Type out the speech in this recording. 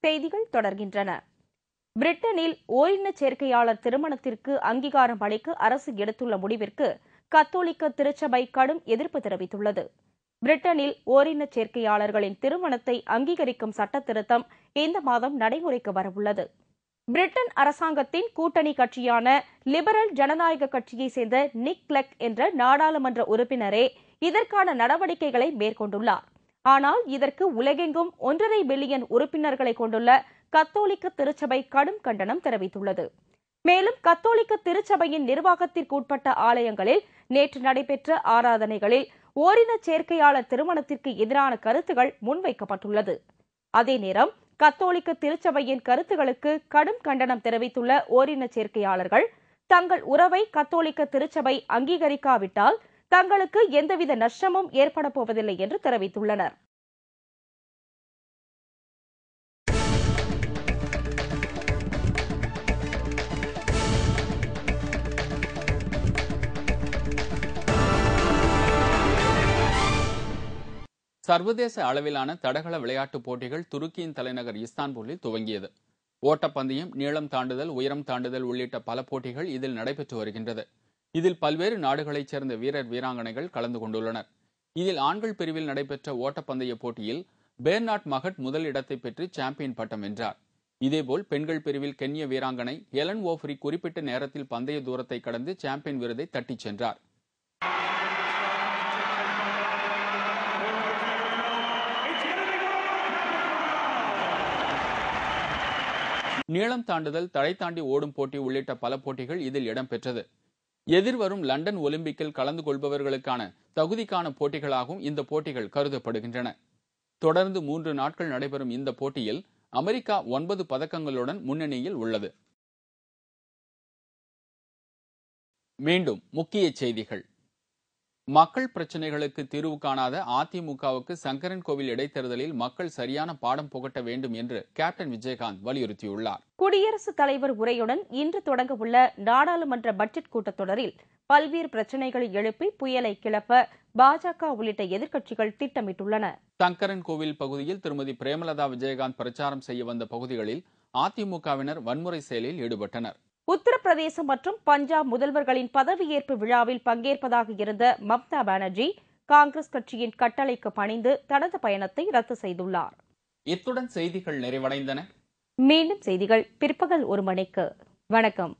செய்திகள் தொடர்கின்றன. பிரிட்டனில் ஓரினச் சேர்க்கையாளர் திருமணத்திற்கு அங்கீகாரம் அளிக்க அரசு எடுத்துள்ள முடிவிற்கு கத்தோலிக்க திருச்சபை கடும் எதிர்ப்பு தெரிவித்துள்ளது. பிரிட்டனில் ஓரினச் சேர்க்கையாளர்களின் திருமணத்தை அங்கீகரிக்கும் சட்ட திருத்தம் இந்த மாதம் நடைமுறைக்கு வரவுள்ளது. பிரிட்டன் அரசாங்கத்தின் கூட்டணி கட்சியான லிபரல் ஜனநாயக கட்சியைச் சேர்ந்த நிக் கிளெக் என்ற நாடாளுமன்ற உறுப்பினரே இதற்கான நடவடிக்கைகளை மேற்கொண்டுள்ளார். ஆனால் இதற்கு உலகெங்கும் 1.5 பில்லியன் உறுப்பினர்களை கொண்டுள்ள கத்தோலிக்க திருச்சபை கடும் கண்டனம் தெரிவித்துள்ளது. மேலும் கத்தோலிக்க திருச்சபையின் நிர்வாகத்திற்குட்பட்ட ஆலயங்களில் நேற்று நடைபெற்ற ஆராதனைகளில் ஓரினச் சேர்க்கையாளர் திருமணத்திற்கு எதிரான கருத்துகள் முன்வைக்கப்பட்டுள்ளது. அதே நேரம் கத்தோலிக்க திருச்சபையின் கருத்துகளுக்கு கடும் கண்டனம் தெரிவித்துள்ள ஓரினச் சேர்க்கையாளர்கள் தங்கள் உறவை கத்தோலிக்க திருச்சபை அங்கீகரிக்காவிட்டால் தங்களுக்கு எந்தவித நஷ்டமும் ஏற்பட போவதில்லை என்று தெரிவித்துள்ளனர். சர்வதேச அளவிலான தடகள விளையாட்டுப் போட்டிகள் துருக்கியின் தலைநகர் இஸ்தான்புல்லில் துவங்கியது. ஓட்டப்பந்தயம், நீளம் தாண்டுதல், உயரம் தாண்டுதல் உள்ளிட்ட பல போட்டிகள் இதில் நடைபெற்று வருகின்றது. இதில் பல்வேறு நாடுகளைச் சேர்ந்த வீரர் வீராங்கனைகள் கலந்து கொண்டுள்ளனர். இதில் ஆண்கள் பிரிவில் நடைபெற்ற ஓட்டப்பந்தய போட்டியில் பேர்னாட் மகட் முதல் இடத்தை பெற்று சாம்பியன் பட்டம் வென்றார். இதேபோல் பெண்கள் பிரிவில் கென்ய வீராங்கனை ஹெலன் ஓஃப்ரி குறிப்பிட்ட நேரத்தில் பந்தய தூரத்தை கடந்து சாம்பியன் விருதை தட்டிச் சென்றார். நீளம் தாண்டுதல், தடை தாண்டி ஓடும் போட்டி உள்ளிட்ட பல போட்டிகள் இதில் இடம்பெற்றது. எதிர்வரும் லண்டன் ஒலிம்பிக்கில் கலந்து கொள்பவர்களுக்கான தகுதிக்கான போட்டிகளாகவும் இந்த போட்டிகள் கருதப்படுகின்றன. தொடர்ந்து 3 நாட்கள் நடைபெறும் இந்த போட்டியில் அமெரிக்கா 9 பதக்கங்களுடன் முன்னணியில் உள்ளது. மீண்டும் முக்கிய செய்திகள். மக்கள் பிரச்சினைகளுக்கு தீர்வு காணாத அதிமுகவுக்கு சங்கரன்கோவில் இடைத்தேர்தலில் மக்கள் சரியான பாடம் புகட்ட வேண்டும் என்று கேப்டன் விஜயகாந்த் வலியுறுத்தியுள்ளார். குடியரசுத் தலைவர் உரையுடன் இன்று தொடங்கவுள்ள நாடாளுமன்ற பட்ஜெட் கூட்டத்தொடரில் பல்வேறு பிரச்சினைகளை எழுப்பி புயலை கிளப்ப பாஜக உள்ளிட்ட எதிர்க்கட்சிகள் திட்டமிட்டுள்ளன. சங்கரன்கோவில் பகுதியில் திருமதி பிரேமலதா விஜயகாந்த் பிரச்சாரம் செய்ய வந்த பகுதிகளில் அதிமுகவினர் வன்முறை செயலில் ஈடுபட்டனர். உத்தரப்பிரதேசம் மற்றும் பஞ்சாப் முதல்வர்களின் பதவியேற்பு விழாவில் பங்கேற்பதாக இருந்த மம்தா பானர்ஜி காங்கிரஸ் கட்சியின் கட்டளைக்கு பணிந்து தனது பயணத்தை ரத்து செய்துள்ளார். இத்துடன் செய்திகள் நிறைவடைந்தன. மீண்டும் செய்திகள் பிற்பகல் 1 மணிக்கு. வணக்கம்.